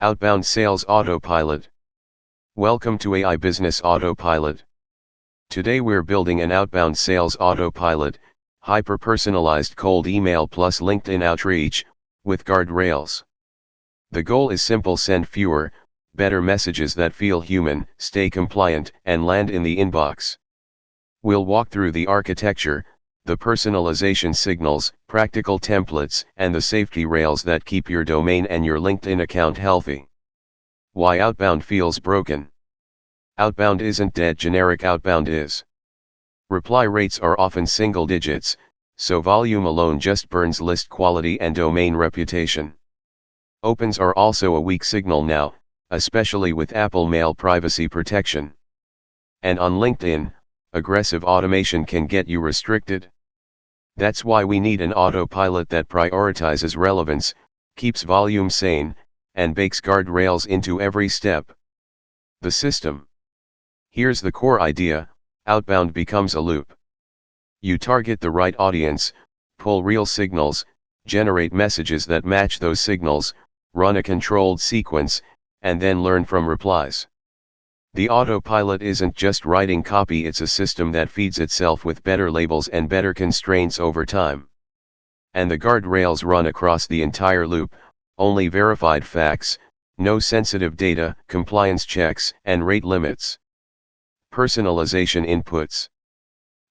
Outbound Sales Autopilot. Welcome to AI Business Autopilot. Today we're building an outbound sales autopilot, hyper-personalized cold email plus LinkedIn outreach, with guardrails. The goal is simple: send fewer, better messages that feel human, stay compliant, and land in the inbox. We'll walk through the architecture, the personalization signals, practical templates, and the safety rails that keep your domain and your LinkedIn account healthy. Why outbound feels broken. Outbound isn't dead, generic outbound is. Reply rates are often single digits, so volume alone just burns list quality and domain reputation. Opens are also a weak signal now, especially with Apple Mail privacy protection. And on LinkedIn, aggressive automation can get you restricted. That's why we need an autopilot that prioritizes relevance, keeps volume sane, and bakes guardrails into every step. The system. Here's the core idea: outbound becomes a loop. You target the right audience, pull real signals, generate messages that match those signals, run a controlled sequence, and then learn from replies. The autopilot isn't just writing copy, it's a system that feeds itself with better labels and better constraints over time. And the guardrails run across the entire loop: only verified facts, no sensitive data, compliance checks, and rate limits. Personalization inputs.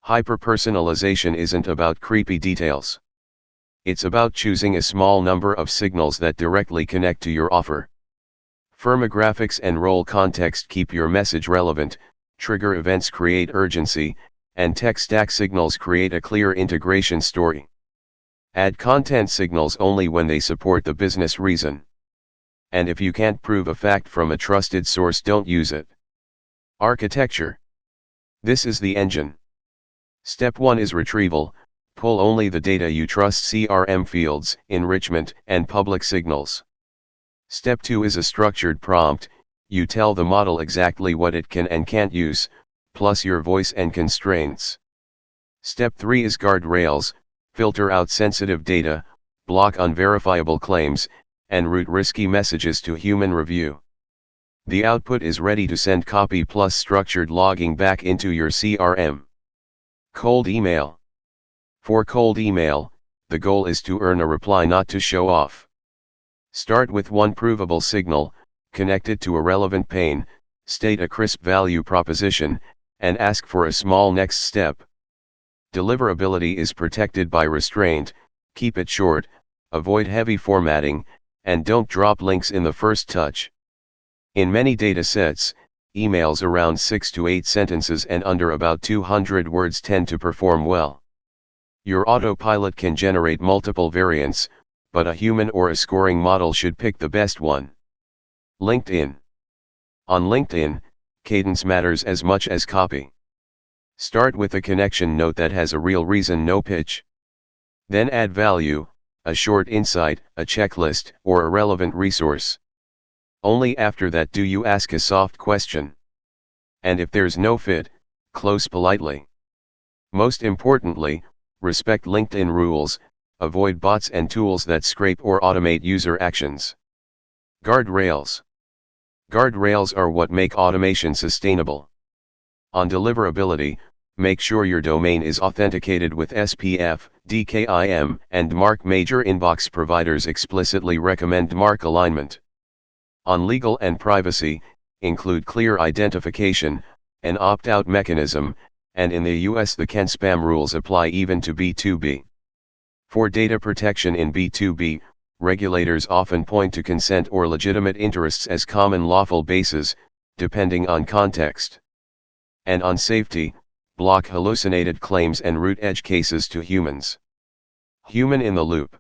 Hyper-personalization isn't about creepy details. It's about choosing a small number of signals that directly connect to your offer. Firmographics and role context keep your message relevant, trigger events create urgency, and tech stack signals create a clear integration story. Add content signals only when they support the business reason. And if you can't prove a fact from a trusted source, don't use it. Architecture. This is the engine. Step 1 is retrieval: pull only the data you trust, CRM fields, enrichment, and public signals. Step 2 is a structured prompt: you tell the model exactly what it can and can't use, plus your voice and constraints. Step 3 is guardrails: filter out sensitive data, block unverifiable claims, and route risky messages to human review. The output is ready to send: copy plus structured logging back into your CRM. Cold email. For cold email, the goal is to earn a reply, not to show off. Start with one provable signal, connect it to a relevant pain, state a crisp value proposition, and ask for a small next step. Deliverability is protected by restraint: keep it short, avoid heavy formatting, and don't drop links in the first touch. In many data sets, emails around 6 to 8 sentences and under about 200 words tend to perform well. Your autopilot can generate multiple variants, but a human or a scoring model should pick the best one. LinkedIn. On LinkedIn, cadence matters as much as copy. Start with a connection note that has a real reason, no pitch. Then add value: a short insight, a checklist, or a relevant resource. Only after that do you ask a soft question. And if there's no fit, close politely. Most importantly, respect LinkedIn rules: avoid bots and tools that scrape or automate user actions. Guardrails. Guardrails are what make automation sustainable. On deliverability, make sure your domain is authenticated with SPF, DKIM, and DMARC. Major inbox providers explicitly recommend DMARC alignment. On legal and privacy, include clear identification, an opt-out mechanism, and in the US the CAN spam rules apply even to B2B. For data protection in B2B, regulators often point to consent or legitimate interests as common lawful bases, depending on context. And on safety, block hallucinated claims and route edge cases to humans. Human in the loop.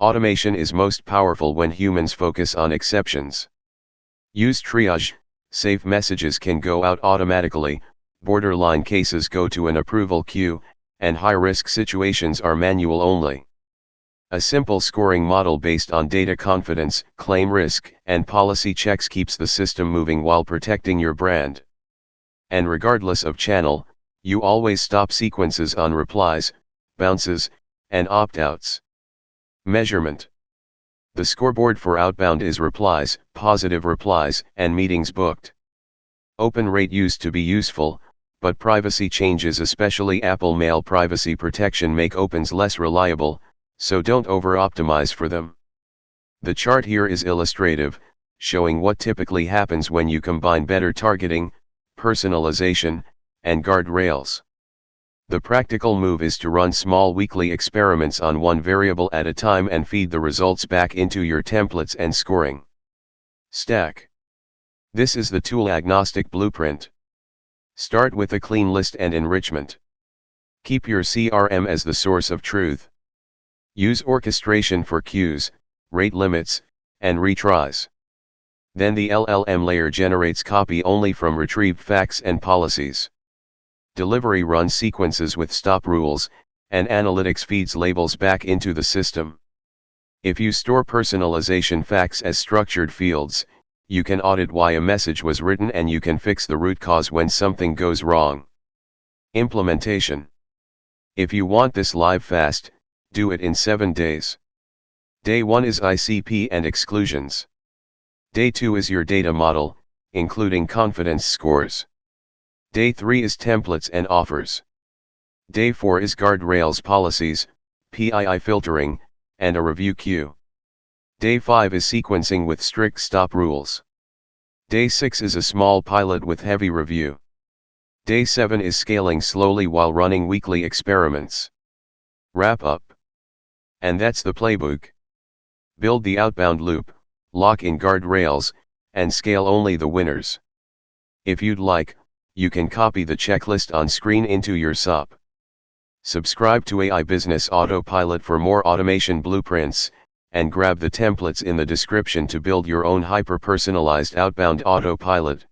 Automation is most powerful when humans focus on exceptions. Use triage: safe messages can go out automatically, borderline cases go to an approval queue, and high-risk situations are manual only. A simple scoring model based on data confidence, claim risk, and policy checks keeps the system moving while protecting your brand. And regardless of channel, you always stop sequences on replies, bounces, and opt-outs. Measurement. The scoreboard for outbound is replies, positive replies, and meetings booked. Open rate used to be useful, but privacy changes, especially Apple Mail privacy protection, make opens less reliable, so don't over-optimize for them. The chart here is illustrative, showing what typically happens when you combine better targeting, personalization, and guardrails. The practical move is to run small weekly experiments on one variable at a time and feed the results back into your templates and scoring stack. This is the tool-agnostic blueprint. Start with a clean list and enrichment. Keep your CRM as the source of truth. Use orchestration for queues, rate limits, and retries. Then the LLM layer generates copy only from retrieved facts and policies. Delivery runs sequences with stop rules, and analytics feeds labels back into the system. If you store personalization facts as structured fields, you can audit why a message was written and you can fix the root cause when something goes wrong. Implementation. If you want this live fast, do it in 7 days. Day 1 is ICP and exclusions. Day 2 is your data model, including confidence scores. Day 3 is templates and offers. Day 4 is guardrails policies, PII filtering, and a review queue. Day 5 is sequencing with strict stop rules. Day 6 is a small pilot with heavy review. Day 7 is scaling slowly while running weekly experiments. Wrap up. And that's the playbook. Build the outbound loop, lock in guardrails, and scale only the winners. If you'd like, you can copy the checklist on screen into your SOP. Subscribe to AI Business Autopilot for more automation blueprints, and grab the templates in the description to build your own hyper-personalized outbound autopilot.